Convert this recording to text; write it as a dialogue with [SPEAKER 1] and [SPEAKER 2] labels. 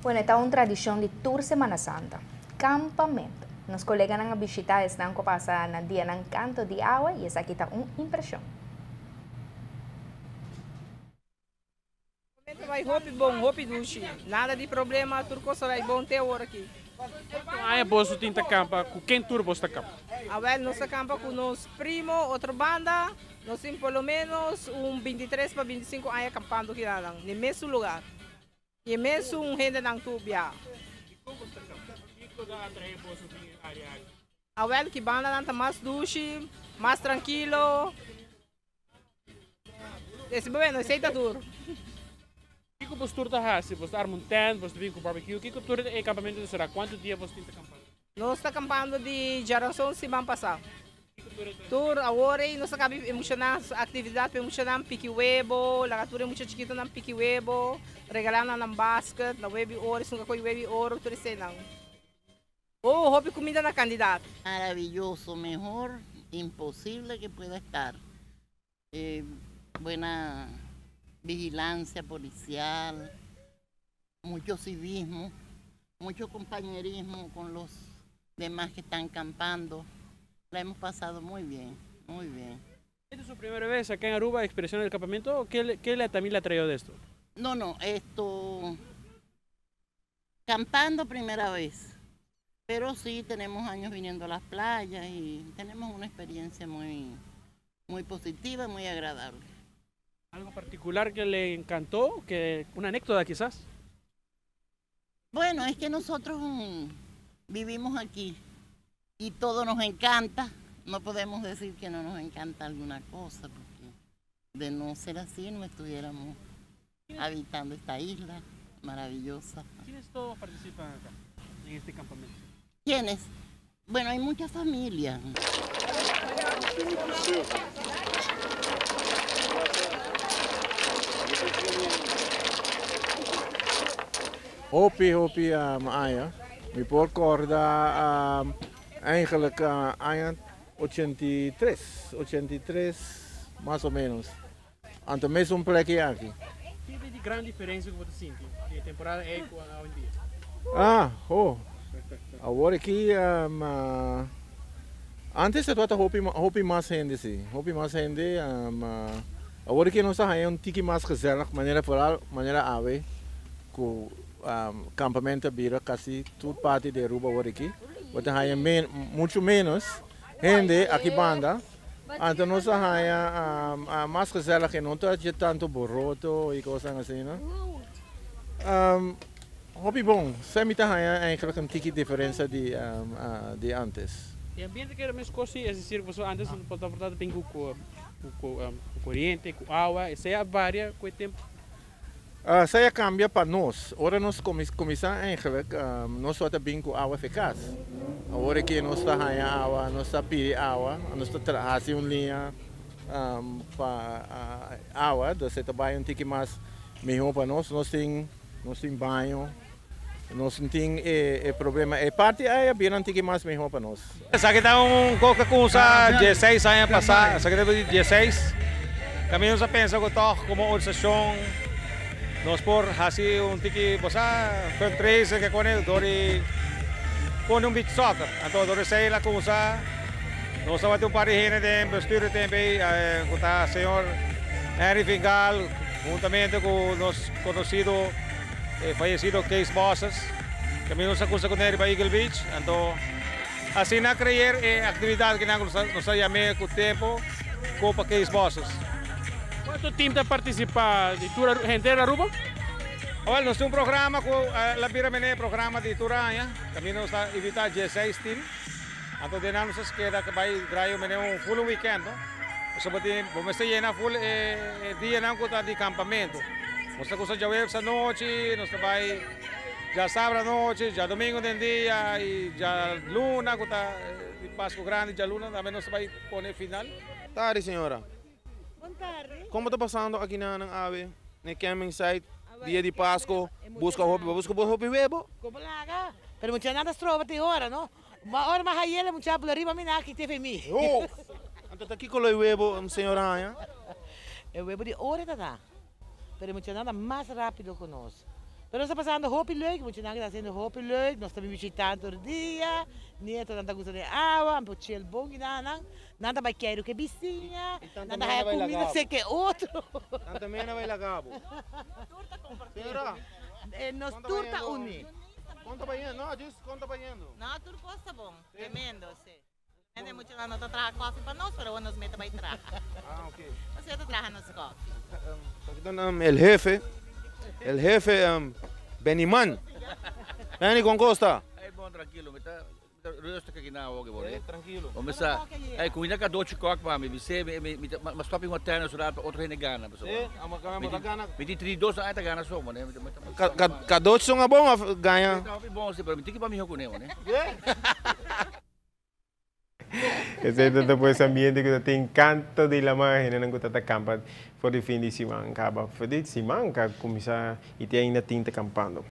[SPEAKER 1] Bueno, esta es una tradición de tour Semana Santa. Campamento. Nos colegas han visitado están pasa en día en canto de agua y esa aquí está una impresión.
[SPEAKER 2] Vai roupa bom, roupa duche. Nada de problema, tudo coisa vai bom até agora aqui.
[SPEAKER 3] Aí é bom tinta campa, com quem turbo está campa?
[SPEAKER 2] A ver, nós campa com nos primo, outra banda, nós temos pelo menos 23 para 25 anos acampando aqui no mesmo lugar. E mesmo gente não tubia. A ver, que banda não está mais duche, mais tranquilo. Esse bem, não aceita duro.
[SPEAKER 3] O que você está se você arma tent, você vem com barbecue, o que você está acampamento será? Quanto dia você está acampando?
[SPEAKER 2] Nós estamos acampando de geração semana passada. Tour agora nós acabamos emocionar atividade para emocionar pique huevo, lagatura muito chiquita na pique huevo, regalando na basket, na web horas, nunca coi web ouro, tudo isso não. Oh, hobby comida na candidata.
[SPEAKER 4] Maravilloso, mejor imposible que pueda estar. Buena vigilancia policial, mucho civismo, mucho compañerismo con los demás que están acampando. La hemos pasado muy bien, muy bien.
[SPEAKER 3] ¿Esta es su primera vez acá en Aruba, expresión del campamento? ¿O qué también le ha traído de esto?
[SPEAKER 4] No, campando primera vez, pero sí tenemos años viniendo a las playas y tenemos una experiencia muy positiva, muy agradable.
[SPEAKER 3] ¿Algo particular que le encantó? ¿Una anécdota quizás?
[SPEAKER 4] Bueno, es que nosotros vivimos aquí y todo nos encanta. No podemos decir que no nos encanta alguna cosa, porque de no ser así no estuviéramos habitando esta isla maravillosa.
[SPEAKER 3] ¿Quiénes todos participan acá, en este campamento?
[SPEAKER 4] ¿Quiénes? Bueno, hay muchas familias.
[SPEAKER 5] Hopi maaya. Mi porcorda eigenlijk año 83 más o menos. Anto mesmo plekje aqui.
[SPEAKER 3] ¿Qué es la gran diferencia que usted siente de temporada eco a hoy en día?
[SPEAKER 5] Agora aqui antes se trata hopi mais gente sim. Hopi mais gente agora que nós estamos um tiki mais gezellig, maneira ave com campamento bira quase tudo parte de Aruba agora aqui. Porque há muito menos gente aqui banda. Então nós estamos mais gezellig que não está tanto borroto e coisas assim, né? Hobby bom, sempre há eigenlijk een tiki diferença de antes.
[SPEAKER 3] El ambiente que era más cosi, es decir, vos antes por tanto tengo con corriente, con agua, sea varia com o tempo.
[SPEAKER 5] Zij cambia para nós. Agora nós começamos eigenlijk, nós só bem com água eficaz. Agora que nós está ganhando água, nós está pedindo água, nós está trazendo uma linha para água, então você vai tique mais melhor para nós temos banho. Nós não temos problema. A parte aí é bem antiga mais melhor para nós.
[SPEAKER 6] Essa aqui está coisa com 16 anos passados, essa aqui é 16. Kami sa pensa ko to como organisasyon nós por hasi tiki bosa fundraiser que kone dori kone beach soccer. Anto dori sei la kusa. Nós estamos um parihina de bestuur também com o senhor Henry Fingal, juntamente com nosso conhecido fallecido Case Bosses, kami nung sa kusa ko neri pa Eagle Beach, anto assim na criar atividade que nós chamamos com o tempo com para Case Bosses.
[SPEAKER 3] Quanto tempo participa de tour gente de Aruba?
[SPEAKER 6] Well, nós temos programa com a Piramene, programa de Turanha, kami nós está evitar 16 team, anto de nós nos queda que vai graio um full weekend, seperti vamos llenar full dia não com de campamento. Nós estamos já web essa noite, nós vai já sábado à noite, já domingo de dia e já luna, com de Páscoa grande, já luna, também nós vai pôr final.
[SPEAKER 7] Tarde, senhora.
[SPEAKER 8] Boa tarde.
[SPEAKER 7] Como está passando aqui na ave, no camping site, dia de Páscoa, busca roupa huevo?
[SPEAKER 8] Como lá, pero mucha nada trova te hora, no? Uma hora mais aí, mucha por arriba, mina que teve mim.
[SPEAKER 7] Oh! Então aqui com o huevo, senhora.
[SPEAKER 8] É o huevo de hora, tá? Pero mucha nada mais rápido que nós. Pero está pasando hopi leuk, moet je nagaan, está haciendo hopi leuk, nos estamos visitando todo día, nieto nanda gusto de agua, un poco el bongi nada vai quero que vizinha, nada hay comida sé que otro.
[SPEAKER 7] Também vai lá cabo. Senhora,
[SPEAKER 8] Nos turta uni.
[SPEAKER 7] conta banhando, não, diz conta banhando.
[SPEAKER 4] Não, tudo costa bom. Tremendo, sim. Não é muito não tô traga coffee para nós, pero nos meta vai traga.
[SPEAKER 7] Ah, ok.
[SPEAKER 4] Você tá traga nos coffee.
[SPEAKER 7] Então, el jefe Beniman. Beni com Costa.
[SPEAKER 9] É bom, tranquilo, resta que na água,
[SPEAKER 7] É, tranquilo.
[SPEAKER 9] Vamos lá. É, com ainda cada outro coque para mim, mas top em hotel, so dat outro heen gana, so.
[SPEAKER 7] É, ama kami magana.
[SPEAKER 9] Met die 3 dozen uit te gaan zo, man.
[SPEAKER 7] Kadot nga bom ganha.
[SPEAKER 9] É bom, se para mim, tem que para mim com né?
[SPEAKER 10] Ese es pues ambiente que te encanta de la magia en que te acampa por el fin de semana, acaba por el semana, comienza y te hay una tinta campando.